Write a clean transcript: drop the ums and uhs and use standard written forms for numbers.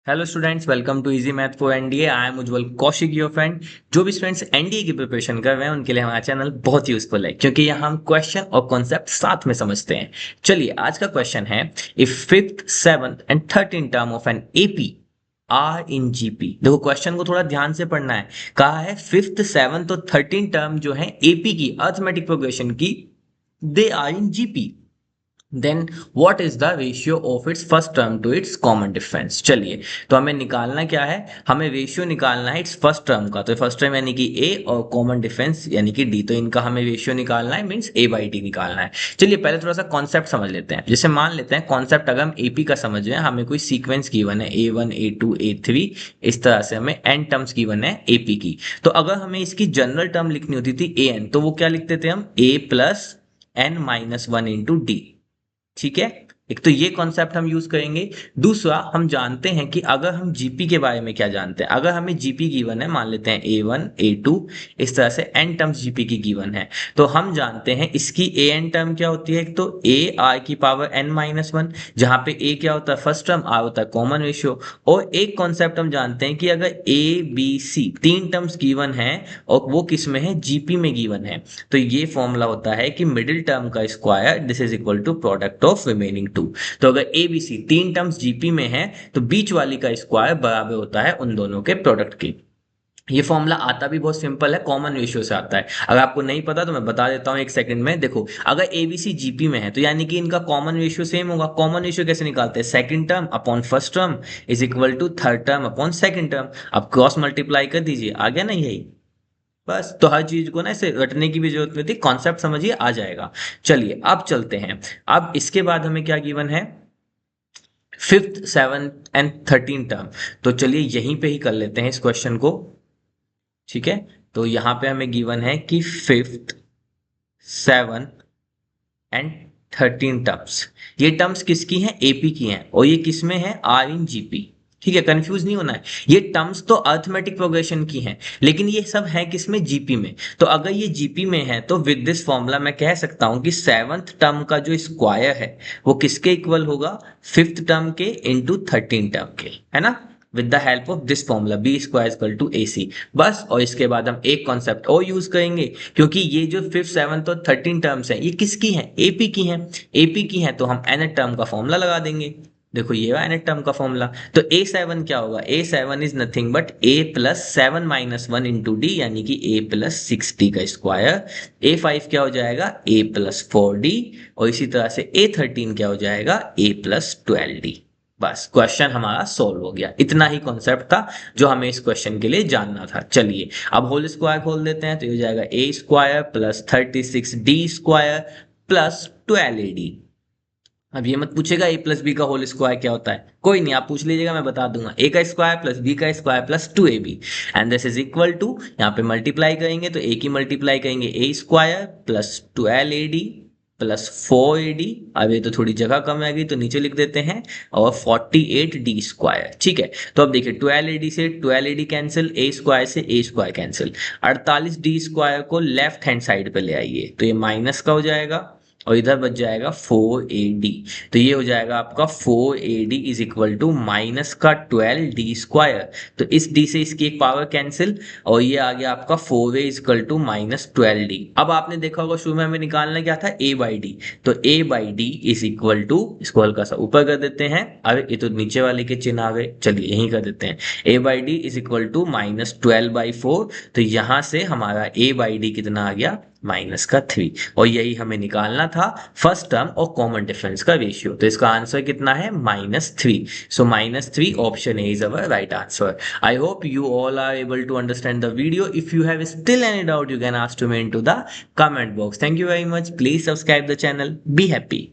Hello students, welcome to easy math for NDA. I am Ujjwal Kaushik, your friend. जो भी students NDA की preparation कर रहे हैं उनके लिए हमारा चैनल बहुत यूजफुल है, क्योंकि यहाँ हम क्वेश्चन और कॉन्सेप्ट साथ में समझते हैं। चलिए, आज का क्वेश्चन है, if fifth, seventh and 13 term of an AP are in GP. देखो, क्वेश्चन को थोड़ा ध्यान से पढ़ना है। कहा है फिफ्थ, सेवंथ और 13 टर्म जो है एपी की, अर्थमेटिक प्रोग्रेशन की, they are in GP. Then what is the ratio of its first term to its common difference. चलिए, तो हमें निकालना क्या है, हमें रेशियो निकालना है इट्स फर्स्ट टर्म का। तो फर्स्ट टर्म यानी कि ए और कॉमन डिफरेंस यानी कि डी, तो इनका हमें रेशियो निकालना है, मींस ए बाई डी निकालना है। चलिए, पहले थोड़ा सा कॉन्सेप्ट समझ लेते हैं। जैसे मान लेते हैं कॉन्सेप्ट, अगर हम एपी का समझ रहे हैं, हमें कोई सीक्वेंस गिवन है A1 A2 A3, इस तरह से हमें एन टर्म्स गिवन है एपी की। तो अगर हमें इसकी जनरल टर्म लिखनी होती थी एन, तो वो क्या लिखते थे हम, A plus N minus one into D. ठीक है, एक तो ये कॉन्सेप्ट हम यूज करेंगे। दूसरा, हम जानते हैं कि अगर हम जीपी के बारे में क्या जानते हैं, अगर हमें जीपी गिवन है, मान लेते हैं A1 A2, इस तरह से एन टर्म्स जीपी की गिवन है, तो हम जानते हैं इसकी ए एन टर्म क्या होती है। एक तो ए आर की पावर एन माइनस वन, जहां पे ए क्या होता है फर्स्ट टर्म, आर होता है कॉमन रेशियो। और एक कॉन्सेप्ट हम जानते हैं कि अगर ए बी सी तीन टर्म्स गिवन है और वो किस में है, जीपी में गिवन है, तो ये फॉर्मूला होता है कि मिडिल टर्म का square this is equal to product of remaining two. तो अगर ए बी सी तीन टर्म्स जीपी में है, तो बीच वाली का स्क्वायर बराबर होता है उन दोनों के प्रोडक्ट के। ये फॉर्मूला आता भी बहुत सिंपल है, कॉमन रेशियो से आता है। अगर आपको नहीं पता तो मैं बता देता हूँ एक सेकंड में। देखो, अगर एबीसी जीपी में है, तो यानी कि इनका कॉमन रेशियो सेम होगा। कॉमन रेशियो कैसे निकालते हैं, second term upon first term is equal to third term upon second term. अब क्रॉस मल्टीप्लाई कर दीजिए, आ गया ना यही। बस, तो हर चीज को ना ऐसे रटने की भी जरूरत नहीं होती, कॉन्सेप्ट समझिए आ जाएगा। चलिए, अब चलते हैं। अब इसके बाद हमें क्या गिवन है, फिफ्थ, सेवंथ एंड 13 टर्म। तो चलिए यहीं पे ही कर लेते हैं इस क्वेश्चन को। ठीक है, तो यहां पे हमें गिवन है कि फिफ्थ, सेवंथ एंड 13 टर्म्स, ये टर्म्स किसकी हैं, एपी की हैं, और ये किसमें है, आर इन जीपी। ठीक है, कंफ्यूज नहीं होना है। ये टर्म्स तो अर्थमेटिक प्रोग्रेशन की हैं, लेकिन ये सब है किसमें, जीपी में। तो अगर ये जीपी में है, तो विद दिस फॉर्मूला मैं कह सकता हूं कि सेवंथ टर्म का जो स्क्वायर है वो किसके इक्वल होगा, फिफ्थ टर्म के इंटू 13 टर्म के, है ना। With the help of this formula B square equal to A C. बस, और इसके बाद हम एक कॉन्सेप्ट और यूज करेंगे, क्योंकि ये जो फिफ्थ, सेवंथ और 13 टर्म्स हैं, ये किसकी हैं, एपी की हैं। एपी की हैं तो हम nth टर्म का फॉर्मूला लगा देंगे। देखो, ये है nth टर्म का फॉर्मूला। तो ए सेवन क्या होगा, A seven is nothing but A plus seven minus one into D, यानी कि ए प्लस 6d का स्क्वायर। ए फाइव क्या हो जाएगा, ए प्लस 4d। और इसी तरह से ए 13 क्या हो जाएगा, ए प्लस 12d। बस, क्वेश्चन हमारा सॉल्व हो गया। इतना ही कॉन्सेप्ट था जो हमें इस क्वेश्चन के लिए जानना था। चलिए, अब होल स्क्वायर खोल देते हैं, तो ये हो जाएगा A square plus 36d square plus 12ad। अब ये मत पूछेगा ए प्लस बी का होल स्क्वायर क्या होता है, कोई नहीं, आप पूछ लीजिएगा, मैं बता दूंगा। ए का स्क्वायर प्लस बी का square plus 2ab, and this is equal to, यहाँ पे मल्टीप्लाई करेंगे तो ए की मल्टीप्लाई करेंगे ए square plus 12ad plus 4ad। अब ये तो थोड़ी जगह कम आ गई, तो नीचे लिख देते हैं, और 48d स्क्वायर। ठीक है, तो अब देखिए 12ad से 12ad कैंसिल, ए स्क्वायर से ए स्क्वायर कैंसिल। 48d स्क्वायर को लेफ्ट हैंड साइड पे ले आइए, तो ये माइनस का हो जाएगा, और इधर बच जाएगा 4ad। तो ये हो जाएगा आपका 4ad is equal to minus का 12d स्क्वायर। तो इस d से इसकी एक पावर कैंसिल, और ये आ गया आपका 4a is equal to minus 12d। अब आपने देखा होगा शुरू में हमें निकालना क्या था, a बाई डी। तो a by d is equal to, इसको हल्का सा ऊपर कर देते हैं, अब ये तो नीचे वाले के चिन्ह आ गए, चलिए यहीं कर देते हैं। a by d is equal to minus 12/4। तो यहां से हमारा a बाई डी कितना आ गया, माइनस का 3। और यही हमें निकालना था फर्स्ट टर्म और कॉमन डिफरेंस का रेशियो। तो इसका आंसर कितना है, -3। सो -3 option A is our right answer. I hope you all are able to understand the video. If you have still any doubt, you can ask to me into the comment box. Thank you very much. Please subscribe the channel. Be happy.